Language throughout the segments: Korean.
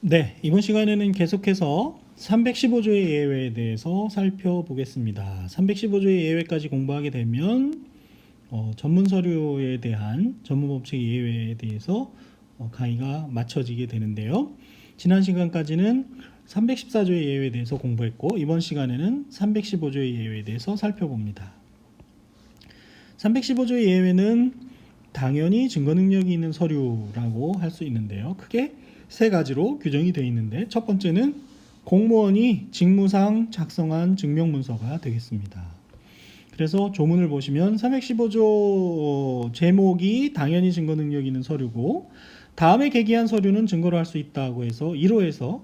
네, 이번 시간에는 계속해서 315조의 예외에 대해서 살펴보겠습니다. 315조의 예외까지 공부하게 되면 전문 서류에 대한 전문 법칙 예외에 대해서 강의가 맞춰지게 되는데요. 지난 시간까지는 314조의 예외에 대해서 공부했고 이번 시간에는 315조의 예외에 대해서 살펴봅니다. 315조의 예외는 당연히 증거 능력이 있는 서류라고 할 수 있는데요. 크게 세 가지로 규정이 되어 있는데 첫 번째는 공무원이 직무상 작성한 증명문서가 되겠습니다. 그래서 조문을 보시면 315조 제목이 당연히 증거 능력이 있는 서류고 다음에 계기한 서류는 증거로 할 수 있다고 해서 1호에서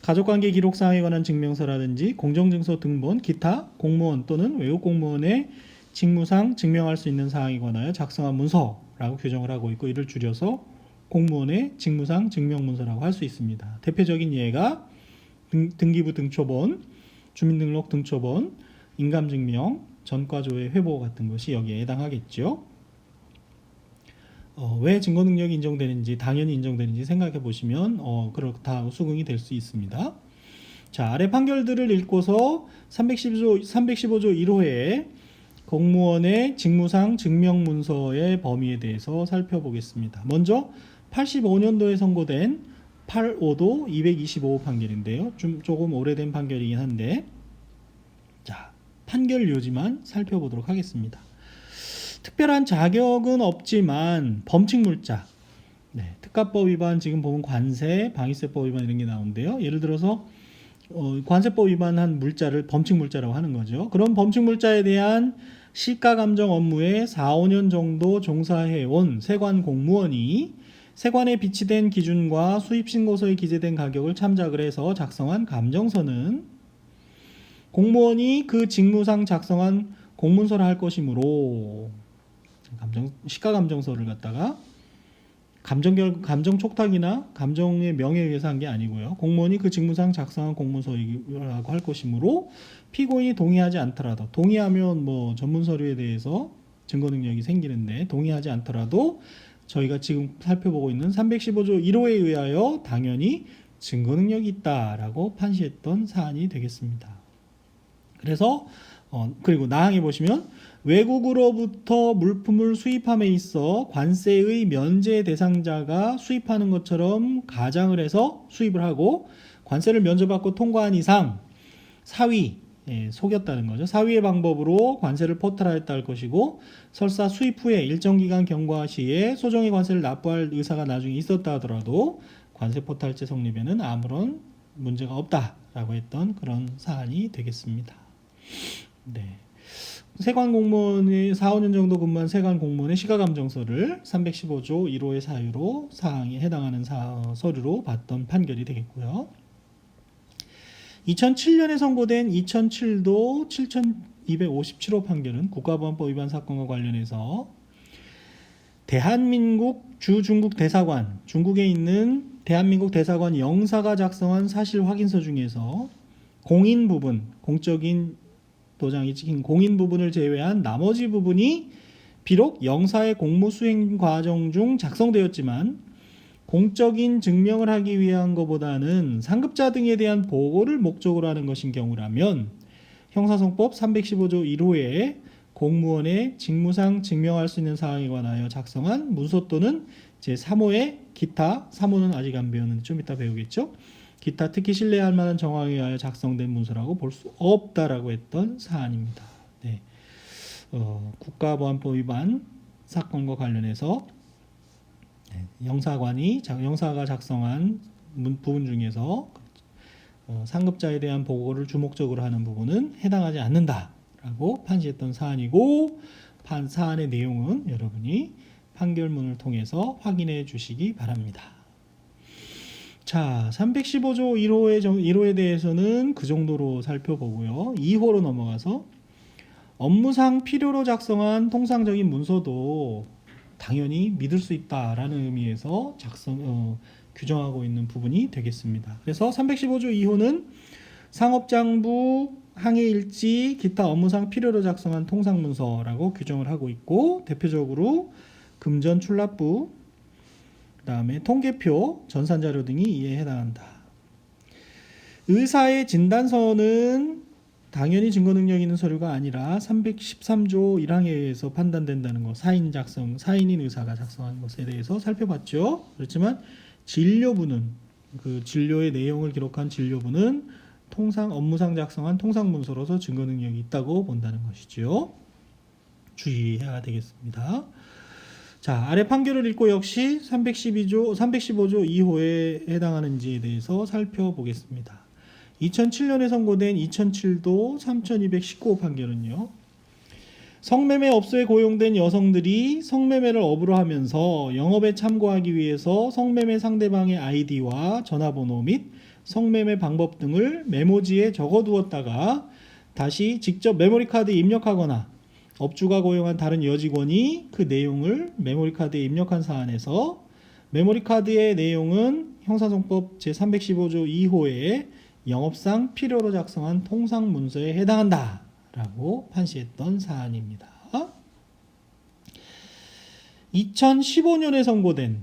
가족관계 기록사항에 관한 증명서라든지 공정증서 등본, 기타 공무원 또는 외국 공무원의 직무상 증명할 수 있는 사항에 관하여 작성한 문서라고 규정을 하고 있고 이를 줄여서 공무원의 직무상 증명문서라고 할 수 있습니다. 대표적인 예가 등기부 등초본, 주민등록 등초본, 인감증명, 전과조회 회보 같은 것이 여기에 해당하겠죠. 왜 증거 능력이 인정되는지 당연히 인정되는지 생각해 보시면 그렇다 수긍이 될 수 있습니다. 자, 아래 판결들을 읽고서 315조 1호에 공무원의 직무상 증명문서의 범위에 대해서 살펴보겠습니다. 먼저 85년도에 선고된 8.5도 225호 판결인데요. 조금 오래된 판결이긴 한데 자, 판결 요지만 살펴보도록 하겠습니다. 특별한 자격은 없지만 범칙물자, 특가법 위반 지금 보면 관세, 방위세법 위반 이런 게 나오는데요. 예를 들어서 관세법 위반한 물자를 범칙물자라고 하는 거죠. 그런 범칙물자에 대한 시가감정 업무에 4, 5년 정도 종사해온 세관 공무원이 세관에 비치된 기준과 수입신고서에 기재된 가격을 참작을 해서 작성한 감정서는 공무원이 그 직무상 작성한 공문서를 할 것이므로 시가감정서를 갖다가 감정 촉탁이나 감정의 명예에 의해서 한 게 아니고요. 공무원이 그 직무상 작성한 공문서라고 할 것이므로 피고인이 동의하지 않더라도 동의하면 뭐 전문 서류에 대해서 증거 능력이 생기는데 동의하지 않더라도 저희가 지금 살펴보고 있는 315조 1호에 의하여 당연히 증거 능력이 있다라고 판시했던 사안이 되겠습니다. 그래서 그리고 나항에 보시면 외국으로부터 물품을 수입함에 있어 관세의 면제 대상자가 수입하는 것처럼 가장을 해서 수입을 하고 관세를 면제받고 통과한 이상 사위, 속였다는 거죠. 사위의 방법으로 관세를 포탈하였다 할 것이고 설사 수입 후에 일정 기간 경과 시에 소정의 관세를 납부할 의사가 나중에 있었다 하더라도 관세 포탈죄 성립에는 아무런 문제가 없다라고 했던 그런 사안이 되겠습니다. 네. 세관 공무원이 4, 5년 정도 근무한 세관 공무원의 시가감정서를 315조 1호의 사유로 사항에 해당하는 서류로 봤던 판결이 되겠고요. 2007년에 선고된 2007도 7257호 판결은 국가보안법 위반 사건과 관련해서 대한민국 주중국 대사관, 중국에 있는 대한민국 대사관 영사가 작성한 사실 확인서 중에서 공인 부분, 공적인 도장이 찍힌 공인 부분을 제외한 나머지 부분이 비록 영사의 공무 수행 과정 중 작성되었지만 공적인 증명을 하기 위한 것보다는 상급자 등에 대한 보고를 목적으로 하는 것인 경우라면 형사성법 315조 1호에 공무원의 직무상 증명할 수 있는 사항에 관하여 작성한 문서 또는 제3호의 기타, 3호는 아직 안 배웠는데 좀 이따 배우겠죠? 기타 특히 신뢰할 만한 정황에 의하여 작성된 문서라고 볼 수 없다라고 했던 사안입니다. 네. 국가보안법 위반 사건과 관련해서 영사가 작성한 부분 중에서 상급자에 대한 보고를 주목적으로 하는 부분은 해당하지 않는다라고 판시했던 사안이고 사안의 내용은 여러분이 판결문을 통해서 확인해 주시기 바랍니다. 자, 315조 1호에 대해서는 그 정도로 살펴보고요. 2호로 넘어가서 업무상 필요로 작성한 통상적인 문서도 당연히 믿을 수 있다라는 의미에서 규정하고 있는 부분이 되겠습니다. 그래서 315조 2호는 상업장부, 항해일지, 기타 업무상 필요로 작성한 통상문서라고 규정을 하고 있고 대표적으로 금전 출납부, 그다음에 통계표, 전산자료 등이 이에 해당한다. 의사의 진단서는 당연히 증거 능력 있는 서류가 아니라 313조 1항에 의해서 판단된다는 거, 사인인 의사가 작성한 것에 대해서 살펴봤죠. 그렇지만 진료부는, 그 진료의 내용을 기록한 진료부는 업무상 작성한 통상 문서로서 증거 능력이 있다고 본다는 것이죠. 주의해야 되겠습니다. 자, 아래 판결을 읽고 역시 315조 2호에 해당하는지에 대해서 살펴보겠습니다. 2007년에 선고된 2007도 3219호 판결은요. 성매매 업소에 고용된 여성들이 성매매를 업으로 하면서 영업에 참고하기 위해서 성매매 상대방의 아이디와 전화번호 및 성매매 방법 등을 메모지에 적어두었다가 다시 직접 메모리카드에 입력하거나 업주가 고용한 다른 여직원이 그 내용을 메모리카드에 입력한 사안에서 메모리카드의 내용은 형사소송법 제315조 2호에 영업상 필요로 작성한 통상 문서에 해당한다 라고 판시했던 사안입니다. 2015년에 선고된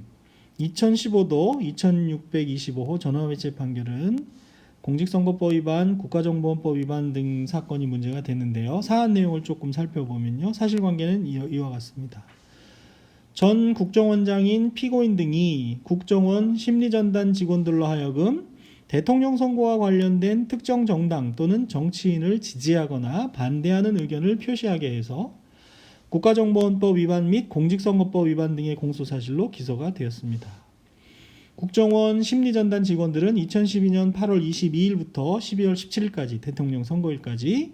2015도 2625호 전화매체 판결은 공직선거법 위반, 국가정보원법 위반 등 사건이 문제가 됐는데요. 사안 내용을 조금 살펴보면요. 사실관계는 이와 같습니다. 전 국정원장인 피고인 등이 국정원 심리전단 직원들로 하여금 대통령 선거와 관련된 특정 정당 또는 정치인을 지지하거나 반대하는 의견을 표시하게 해서 국가정보원법 위반 및 공직선거법 위반 등의 공소사실로 기소가 되었습니다. 국정원 심리전단 직원들은 2012년 8월 22일부터 12월 17일까지 대통령 선거일까지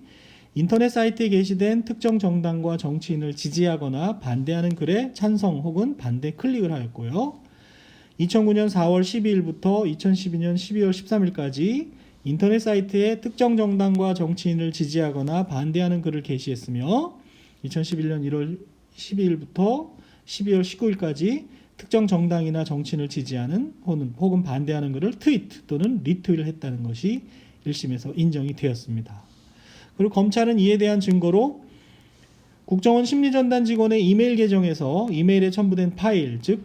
인터넷 사이트에 게시된 특정 정당과 정치인을 지지하거나 반대하는 글에 찬성 혹은 반대 클릭을 하였고요. 2009년 4월 12일부터 2012년 12월 13일까지 인터넷 사이트에 특정 정당과 정치인을 지지하거나 반대하는 글을 게시했으며 2011년 1월 12일부터 12월 19일까지 특정 정당이나 정치인을 지지하는 혹은 반대하는 글을 트윗 또는 리트윗을 했다는 것이 1심에서 인정이 되었습니다. 그리고 검찰은 이에 대한 증거로 국정원 심리전단 직원의 이메일 계정에서 이메일에 첨부된 파일, 즉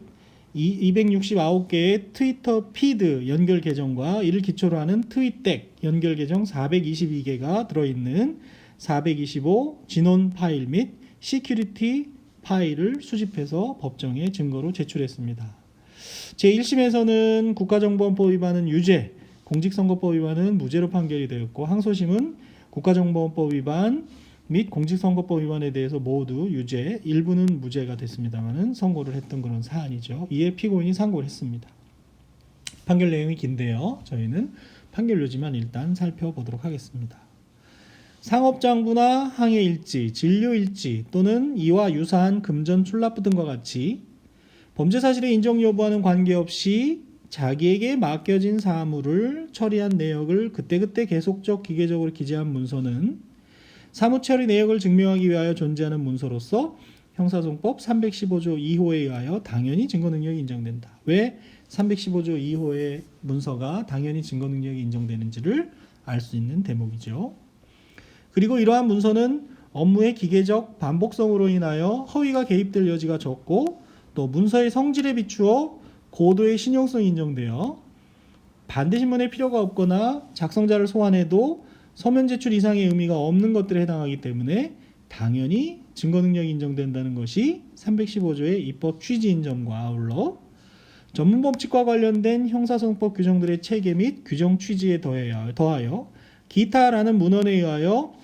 269개의 트위터 피드 연결 계정과 이를 기초로 하는 트윗덱 연결 계정 422개가 들어있는 425 진원 파일 및 시큐리티 파일을 수집해서 법정에 증거로 제출했습니다. 제1심에서는 국가정보원법 위반은 유죄, 공직선거법 위반은 무죄로 판결이 되었고 항소심은 국가정보원법 위반 및 공직선거법 위반에 대해서 모두 유죄, 일부는 무죄가 됐습니다만은 선고를 했던 그런 사안이죠. 이에 피고인이 상고를 했습니다. 판결 내용이 긴데요. 저희는 판결료지만 일단 살펴보도록 하겠습니다. 상업장부나 항해일지, 진료일지 또는 이와 유사한 금전 출납부 등과 같이 범죄 사실의 인정 여부와는 관계없이 자기에게 맡겨진 사무를 처리한 내역을 그때그때 계속적 기계적으로 기재한 문서는 사무처리 내역을 증명하기 위하여 존재하는 문서로서 형사소송법 315조 2호에 의하여 당연히 증거능력이 인정된다. 왜 315조 2호의 문서가 당연히 증거능력이 인정되는지를 알 수 있는 대목이죠. 그리고 이러한 문서는 업무의 기계적 반복성으로 인하여 허위가 개입될 여지가 적고 또 문서의 성질에 비추어 고도의 신용성이 인정되어 반대신문의 필요가 없거나 작성자를 소환해도 서면 제출 이상의 의미가 없는 것들에 해당하기 때문에 당연히 증거능력이 인정된다는 것이 315조의 입법 취지인 점과 아울러 전문법칙과 관련된 형사소송법 규정들의 체계 및 규정 취지에 더하여 기타라는 문헌에 의하여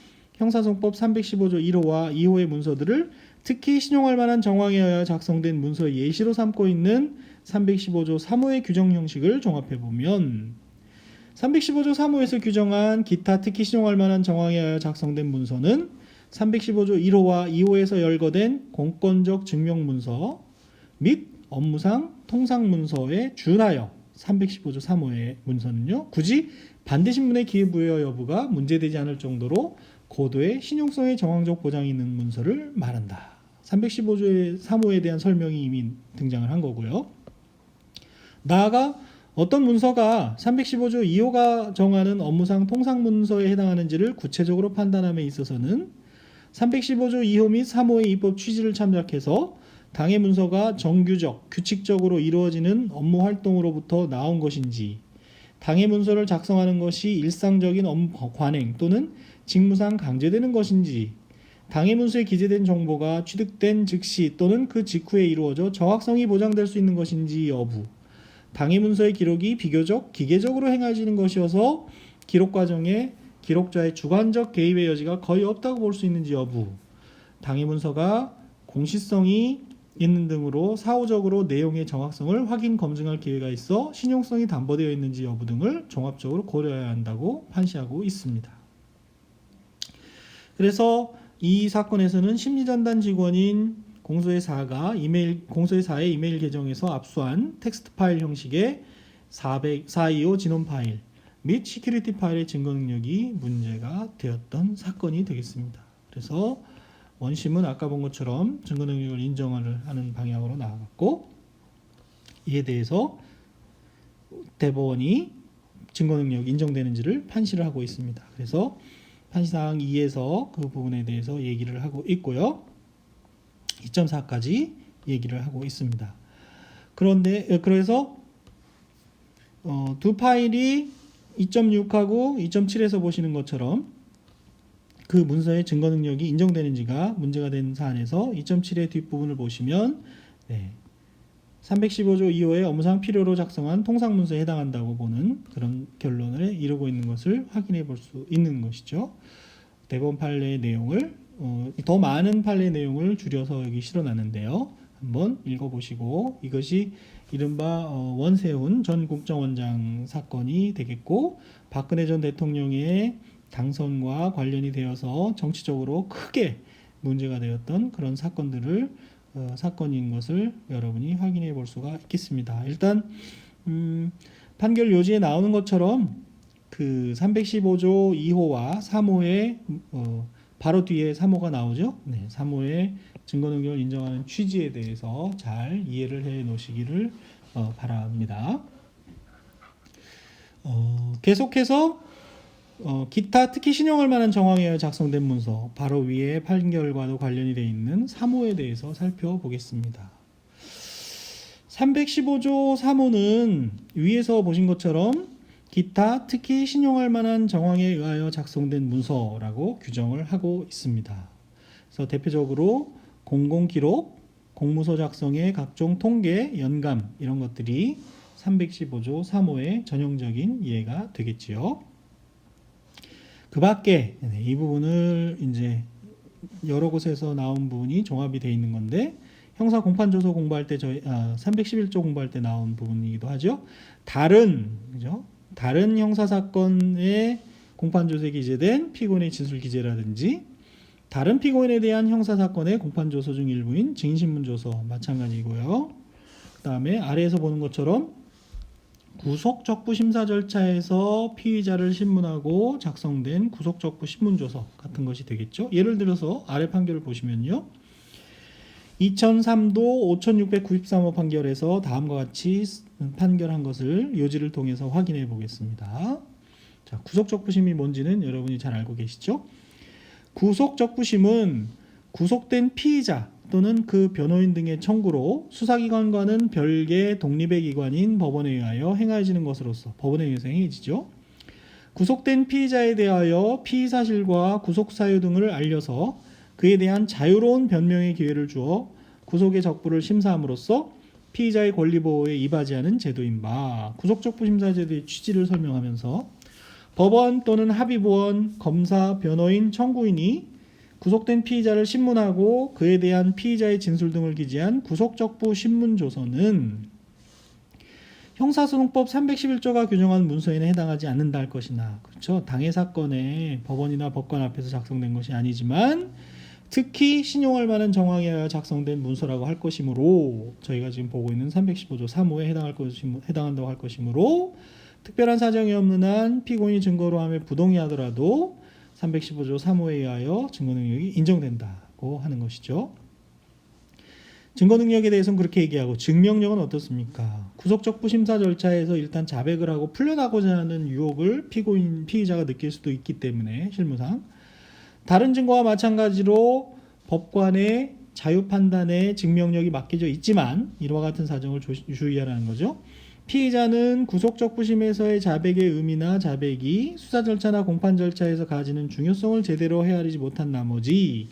형사소송법 315조 1호와 2호의 문서들을 특히 신용할 만한 정황에 의하여 작성된 문서의 예시로 삼고 있는 315조 3호의 규정 형식을 종합해보면 315조 3호에서 규정한 기타 특히 신용할 만한 정황에 의하여 작성된 문서는 315조 1호와 2호에서 열거된 공권적 증명문서 및 업무상 통상문서에 준하여 315조 3호의 문서는요 굳이 반대신문의 기회부여 여부가 문제되지 않을 정도로 고도의 신용성의 정황적 보장이 있는 문서를 말한다. 315조의 3호에 대한 설명이 이미 등장을 한 거고요. 나아가 어떤 문서가 315조 2호가 정하는 업무상 통상문서에 해당하는지를 구체적으로 판단함에 있어서는 315조 2호 및 3호의 입법 취지를 참작해서 당해 문서가 정규적, 규칙적으로 이루어지는 업무 활동으로부터 나온 것인지, 당해 문서를 작성하는 것이 일상적인 관행 또는 직무상 강제되는 것인지, 당해 문서에 기재된 정보가 취득된 즉시 또는 그 직후에 이루어져 정확성이 보장될 수 있는 것인지 여부, 당해 문서의 기록이 비교적 기계적으로 행해지는 것이어서 기록 과정에 기록자의 주관적 개입의 여지가 거의 없다고 볼 수 있는지 여부, 당해 문서가 공시성이 있는 등으로 사후적으로 내용의 정확성을 확인 검증할 기회가 있어 신용성이 담보되어 있는지 여부 등을 종합적으로 고려해야 한다고 판시하고 있습니다. 그래서 이 사건에서는 심리전단 직원인 공소의 4의 이메일 계정에서 압수한 텍스트 파일 형식의 425 진원 파일 및 시큐리티 파일의 증거 능력이 문제가 되었던 사건이 되겠습니다. 그래서 원심은 아까 본 것처럼 증거 능력을 인정을 하는 방향으로 나아갔고, 이에 대해서 대법원이 증거 능력이 인정되는지를 판시를 하고 있습니다. 그래서 판시사항 2에서 그 부분에 대해서 얘기를 하고 있고요. 2.4까지 얘기를 하고 있습니다. 그래서 두 파일이 2.6하고 2.7에서 보시는 것처럼 그 문서의 증거 능력이 인정되는지가 문제가 된 사안에서 2.7의 뒷부분을 보시면 315조 2호의 업무상 필요로 작성한 통상 문서에 해당한다고 보는 그런 결론을 이루고 있는 것을 확인해 볼 수 있는 것이죠. 대법원 판례의 내용을 더 많은 판례 내용을 줄여서 여기 실어놨는데요. 한번 읽어보시고, 이것이 이른바 원세훈 전 국정원장 사건이 되겠고, 박근혜 전 대통령의 당선과 관련이 되어서 정치적으로 크게 문제가 되었던 그런 사건인 것을 여러분이 확인해 볼 수가 있겠습니다. 일단 판결 요지에 나오는 것처럼 그 315조 2호와 3호의 바로 뒤에 3호가 나오죠. 3호의 증거 능력을 인정하는 취지에 대해서 잘 이해를 해 놓으시기를 바랍니다. 계속해서 기타 특히 신용할 만한 정황에 의해 작성된 문서, 바로 위에 판결과도 관련이 되어 있는 3호에 대해서 살펴보겠습니다. 315조 3호는 위에서 보신 것처럼 기타 특히 신용할 만한 정황에 의하여 작성된 문서라고 규정을 하고 있습니다. 그래서 대표적으로 공공기록, 공무서 작성의 각종 통계, 연감 이런 것들이 315조 3호의 전형적인 예가 되겠지요. 그 밖에 이 부분을 이제 여러 곳에서 나온 부분이 종합이 되어 있는 건데, 형사 공판조서 공부할 때 311조 공부할 때 나온 부분이기도 하죠. 다른 형사 사건의 공판조서에 기재된 피고인의 진술 기재라든지, 다른 피고인에 대한 형사 사건의 공판조서 중 일부인 증인신문조서 마찬가지고요. 그 다음에 아래에서 보는 것처럼 구속적부 심사 절차에서 피의자를 신문하고 작성된 구속적부 신문조서 같은 것이 되겠죠. 예를 들어서 아래 판결을 보시면요, 2003도 5693호 판결에서 다음과 같이 판결한 것을 요지를 통해서 확인해 보겠습니다. 자, 구속적부심이 뭔지는 여러분이 잘 알고 계시죠? 구속적부심은 구속된 피의자 또는 그 변호인 등의 청구로 수사기관과는 별개 독립의 기관인 법원에 의하여 행해지는 것으로서 법원에 의해서 행해지죠. 구속된 피의자에 대하여 피의 사실과 구속 사유 등을 알려서 그에 대한 자유로운 변명의 기회를 주어 구속의 적부를 심사함으로써 피의자의 권리 보호에 이바지 하는 제도인 바, 구속적부 심사 제도의 취지를 설명하면서 법원 또는 합의부원, 검사, 변호인, 청구인이 구속된 피의자를 신문하고 그에 대한 피의자의 진술 등을 기재한 구속적부 신문조서는 형사소송법 311조가 규정한 문서에는 해당하지 않는다 할 것이나, 그렇죠? 당해 사건에 법원이나 법관 앞에서 작성된 것이 아니지만 특히 신용할 만한 정황에 의하여 작성된 문서라고 할 것이므로, 저희가 지금 보고 있는 315조 3호에 해당한다고 할 것이므로, 특별한 사정이 없는 한 피고인이 증거로 함에 부동의하더라도 315조 3호에 의하여 증거 능력이 인정된다고 하는 것이죠. 증거 능력에 대해서는 그렇게 얘기하고, 증명력은 어떻습니까? 구속적부 심사 절차에서 일단 자백을 하고 풀려나고자 하는 유혹을 피의자가 느낄 수도 있기 때문에 실무상 다른 증거와 마찬가지로 법관의 자유 판단에 증명력이 맡겨져 있지만 이와 같은 사정을 주의하라는 거죠. 피의자는 구속적 부심에서의 자백의 의미나 자백이 수사 절차나 공판 절차에서 가지는 중요성을 제대로 헤아리지 못한 나머지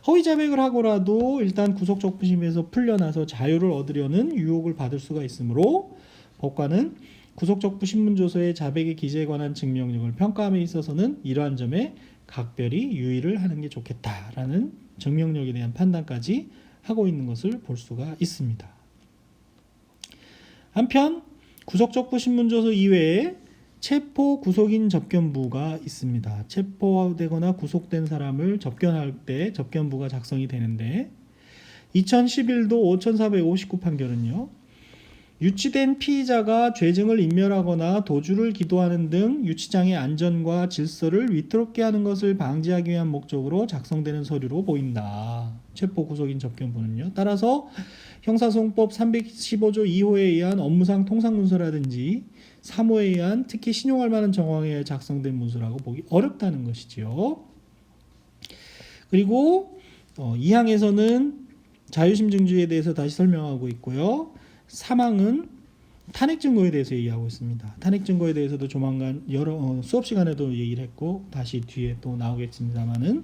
허위 자백을 하고라도 일단 구속적 부심에서 풀려나서 자유를 얻으려는 유혹을 받을 수가 있으므로 법관은 구속적 부심문조서의 자백의 기재에 관한 증명력을 평가함에 있어서는 이러한 점에 각별히 유의를 하는 게 좋겠다라는 증명력에 대한 판단까지 하고 있는 것을 볼 수가 있습니다. 한편 구속적 부심문조서 이외에 체포 구속인 접견부가 있습니다. 체포되거나 구속된 사람을 접견할 때 접견부가 작성이 되는데 2011도 5459 판결은요. 유치된 피의자가 죄증을 인멸하거나 도주를 기도하는 등 유치장의 안전과 질서를 위태롭게 하는 것을 방지하기 위한 목적으로 작성되는 서류로 보인다. 체포 구속인 접견부는요. 따라서 형사소송법 315조 2호에 의한 업무상 통상문서라든지 3호에 의한 특히 신용할 만한 정황에 작성된 문서라고 보기 어렵다는 것이지요. 그리고 2항에서는 자유심증주의에 대해서 다시 설명하고 있고요. 3항은 탄핵 증거에 대해서 얘기하고 있습니다. 탄핵 증거에 대해서도 조만간 여러 수업 시간에도 얘기를 했고 다시 뒤에 또 나오겠습니다만은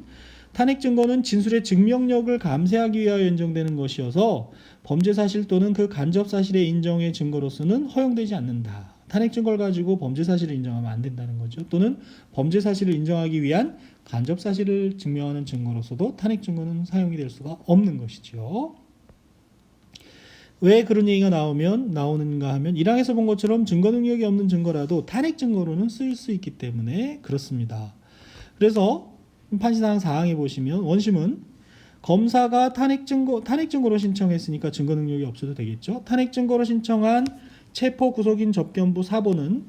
탄핵 증거는 진술의 증명력을 감세하기 위하여 인정되는 것이어서 범죄 사실 또는 그 간접 사실의 인정의 증거로서는 허용되지 않는다. 탄핵 증거를 가지고 범죄 사실을 인정하면 안 된다는 거죠. 또는 범죄 사실을 인정하기 위한 간접 사실을 증명하는 증거로서도 탄핵 증거는 사용이 될 수가 없는 것이죠. 왜 그런 얘기가 나오는가 하면 1항에서 본 것처럼 증거 능력이 없는 증거라도 탄핵 증거로는 쓰일 수 있기 때문에 그렇습니다. 그래서 판시사항 4항에 보시면 원심은 검사가 탄핵 증거로 신청했으니까 증거 능력이 없어도 되겠죠. 탄핵 증거로 신청한 체포 구속인 접견부 4보는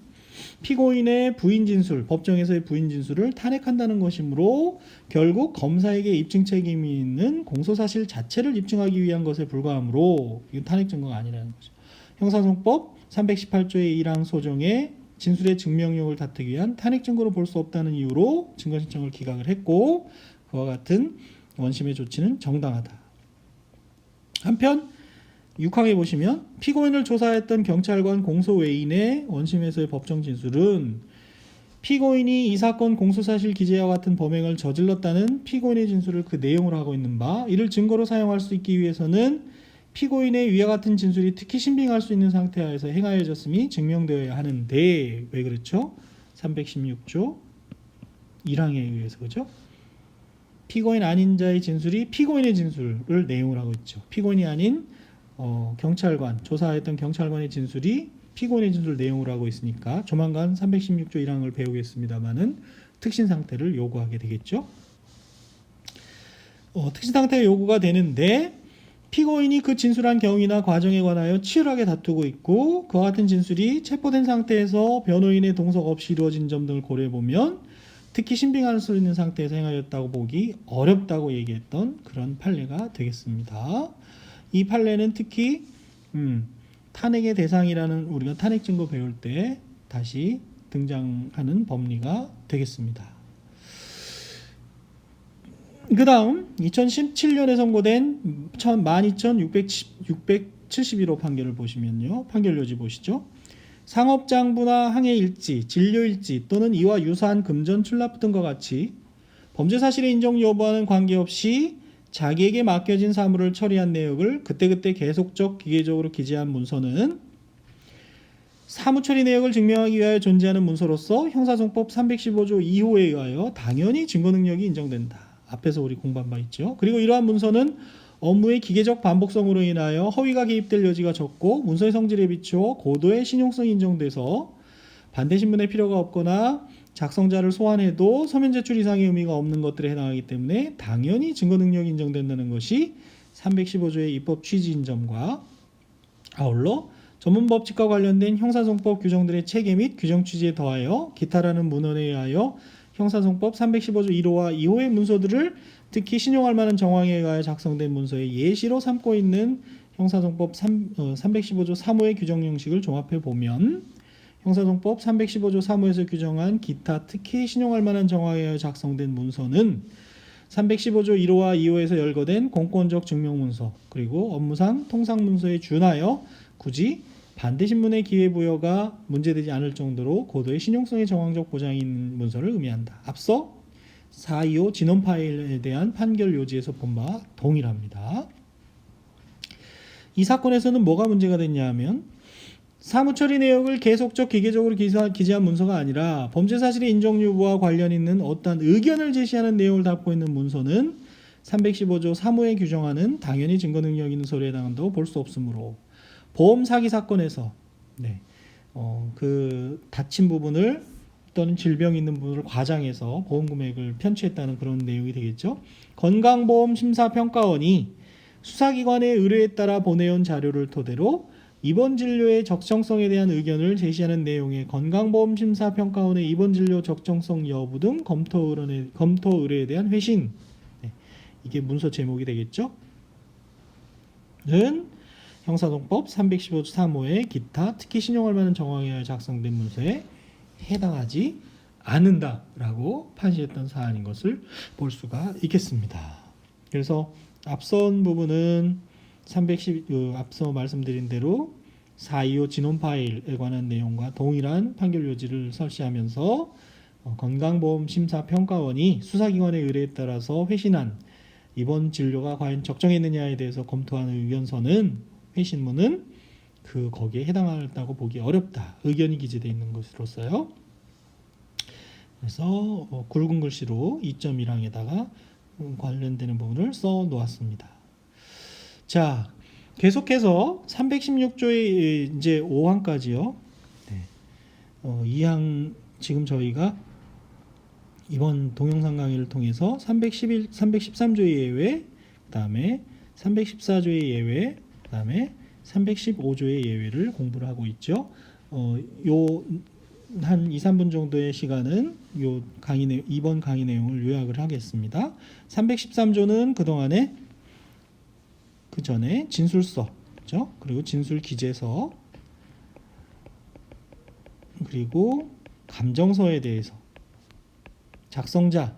피고인의 부인 진술, 법정에서의 부인 진술을 탄핵한다는 것이므로 결국 검사에게 입증 책임이 있는 공소사실 자체를 입증하기 위한 것에 불과하므로 이건 탄핵 증거가 아니라는 거죠. 형사소송법 318조의 1항 소정의 진술의 증명력을 다투기 위한 탄핵 증거로 볼 수 없다는 이유로 증거 신청을 기각을 했고 그와 같은 원심의 조치는 정당하다. 한편 6항에 보시면 피고인을 조사했던 경찰관 공소 외인의 원심에서의 법정 진술은 피고인이 이 사건 공소사실 기재와 같은 범행을 저질렀다는 피고인의 진술을 그 내용으로 하고 있는 바 이를 증거로 사용할 수 있기 위해서는 피고인의 위와 같은 진술이 특히 신빙할 수 있는 상태하에서 행하여졌음이 증명되어야 하는데 왜 그렇죠? 316조 1항에 의해서 그죠? 피고인 아닌 자의 진술이 피고인의 진술을 내용으로 하고 있죠. 피고인이 아닌 경찰관, 조사했던 경찰관의 진술이 피고인의 진술 내용으로 하고 있으니까 조만간 316조 1항을 배우겠습니다만은 특신 상태를 요구하게 되겠죠. 특신 상태가 요구가 되는데 피고인이 그 진술한 경위나 과정에 관하여 치열하게 다투고 있고 그와 같은 진술이 체포된 상태에서 변호인의 동석 없이 이루어진 점 등을 고려해 보면 특히 신빙할 수 있는 상태에서 행하였다고 보기 어렵다고 얘기했던 그런 판례가 되겠습니다. 이 판례는 특히 탄핵의 대상이라는 우리가 탄핵 증거 배울 때 다시 등장하는 법리가 되겠습니다. 그 다음 2017년에 선고된 12671호 판결을 보시면요. 판결 요지 보시죠. 상업장부나 항해일지, 진료일지 또는 이와 유사한 금전 출납 등과 같이 범죄 사실의 인정 여부와는 관계없이 자기에게 맡겨진 사무를 처리한 내역을 그때그때 계속적 기계적으로 기재한 문서는 사무처리 내역을 증명하기 위하여 존재하는 문서로서 형사소송법 315조 2호에 의하여 당연히 증거 능력이 인정된다. 앞에서 우리 공부한 바 있죠. 그리고 이러한 문서는 업무의 기계적 반복성으로 인하여 허위가 개입될 여지가 적고 문서의 성질에 비추어 고도의 신용성이 인정돼서 반대 신문의 필요가 없거나 작성자를 소환해도 서면 제출 이상의 의미가 없는 것들에 해당하기 때문에 당연히 증거 능력이 인정된다는 것이 315조의 입법 취지인 점과 아울러 전문 법칙과 관련된 형사소송법 규정들의 체계 및 규정 취지에 더하여 기타라는 문헌에 의하여 형사소송법 315조 1호와 2호의 문서들을 특히 신용할 만한 정황에 의하여 작성된 문서의 예시로 삼고 있는 형사소송법 315조 3호의 규정 형식을 종합해 보면 형사소송법 315조 3호에서 규정한 기타 특히 신용할 만한 정황에 의하여 작성된 문서는 315조 1호와 2호에서 열거된 공권적 증명문서 그리고 업무상 통상문서에 준하여 굳이 반대신문의 기회부여가 문제되지 않을 정도로 고도의 신용성의 정황적 보장이 있는 문서를 의미한다. 앞서 425 진원 파일에 대한 판결 요지에서 본 바와 동일합니다. 이 사건에서는 뭐가 문제가 됐냐 하면 사무처리 내역을 계속적 기계적으로 기재한 문서가 아니라 범죄 사실의 인정 여부와 관련 있는 어떠한 의견을 제시하는 내용을 담고 있는 문서는 315조 3호에 규정하는 당연히 증거 능력 있는 서류에 해당한다고 볼 수 없으므로 보험 사기 사건에서 그 다친 부분을 또는 질병 있는 부분을 과장해서 보험 금액을 편취했다는 그런 내용이 되겠죠. 건강보험심사평가원이 수사기관의 의뢰에 따라 보내온 자료를 토대로 입원 진료의 적정성에 대한 의견을 제시하는 내용의 건강보험심사평가원의 입원 진료 적정성 여부 등 검토 의뢰에 대한 회신, 이게 문서 제목이 되겠죠. 는 형사동법 315조 3호의 기타 특히 신용할 만한 정황에 의하여 작성된 문서에 해당하지 않는다라고 판시했던 사안인 것을 볼 수가 있겠습니다. 그래서 앞선 부분은 앞서 말씀드린 대로 425 진원 파일에 관한 내용과 동일한 판결 요지를 설치하면서 건강보험심사평가원이 수사기관의 의뢰에 따라서 회신한 입원 진료가 과연 적정했느냐에 대해서 검토하는 의견서는 회신문은 거기에 해당한다고 보기 어렵다. 의견이 기재되어 있는 것으로서요. 그래서 굵은 글씨로 2.1항에다가 관련되는 부분을 써 놓았습니다. 자, 계속해서 316조의 이제 5항까지요. 2항 지금 저희가 이번 동영상 강의를 통해서 313조의 예외, 그다음에 314조의 예외, 그다음에 315조의 예외를 공부를 하고 있죠. 한 2, 3분 정도의 시간은 이번 강의 내용을 요약을 하겠습니다. 313조는 그동안에 그 전에 진술서, 그렇죠? 그리고 진술 기재서, 그리고 감정서에 대해서 작성자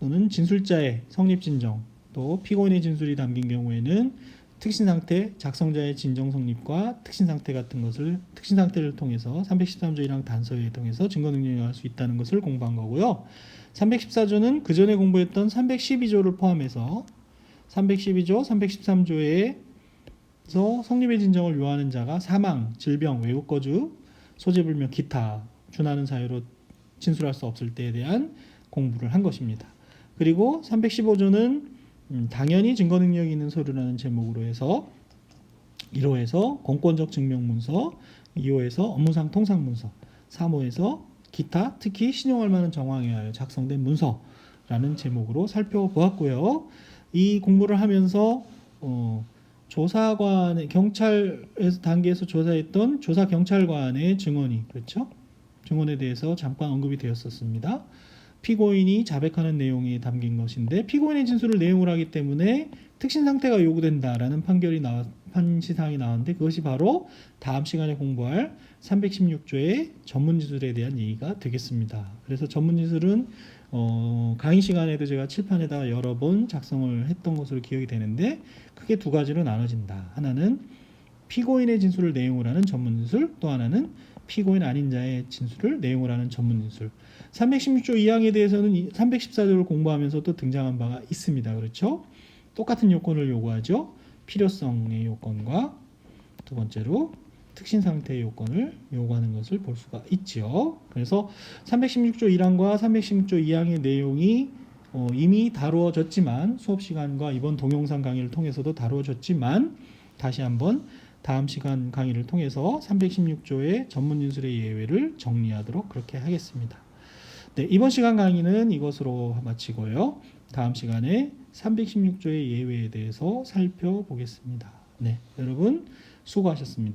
또는 진술자의 성립진정, 또 피고인의 진술이 담긴 경우에는 특신상태, 작성자의 진정 성립과 특신상태 같은 것을 특신상태를 통해서 313조 1항 단서에 통해서 증거 능력이 할 수 있다는 것을 공부한 거고요. 314조는 그 전에 공부했던 312조를 포함해서 312조, 313조에서 성립의 진정을 요하는 자가 사망, 질병, 외국 거주, 소재불명, 기타 준하는 사유로 진술할 수 없을 때에 대한 공부를 한 것입니다. 그리고 315조는 당연히 증거 능력이 있는 서류라는 제목으로 해서 1호에서 공권적 증명문서, 2호에서 업무상 통상문서, 3호에서 기타 특히 신용할 만한 정황에 의하여 작성된 문서라는 제목으로 살펴보았고요. 이 공부를 하면서 조사관의 경찰에서 단계에서 조사했던 조사 경찰관의 증언이 그렇죠? 증언에 대해서 잠깐 언급이 되었었습니다. 피고인이 자백하는 내용이 담긴 것인데 피고인의 진술을 내용으로 하기 때문에 특신 상태가 요구된다라는 판시사항이 나왔는데 그것이 바로 다음 시간에 공부할 316조의 전문진술에 대한 얘기가 되겠습니다. 그래서 전문진술은 강의 시간에도 제가 칠판에다 여러 번 작성을 했던 것으로 기억이 되는데 크게 두 가지로 나눠진다. 하나는 피고인의 진술을 내용으로 하는 전문진술, 또 하나는 피고인 아닌 자의 진술을 내용으로 하는 전문진술. 316조 2항에 대해서는 314조를 공부하면서 또 등장한 바가 있습니다. 그렇죠? 똑같은 요건을 요구하죠. 필요성의 요건과 두 번째로 특신상태의 요건을 요구하는 것을 볼 수가 있죠. 그래서 316조 1항과 316조 2항의 내용이 이미 다루어졌지만 수업시간과 이번 동영상 강의를 통해서도 다루어졌지만 다시 한번 다음 시간 강의를 통해서 316조의 전문진술의 예외를 정리하도록 그렇게 하겠습니다. 네, 이번 시간 강의는 이것으로 마치고요. 다음 시간에 316조의 예외에 대해서 살펴보겠습니다. 네, 여러분 수고하셨습니다.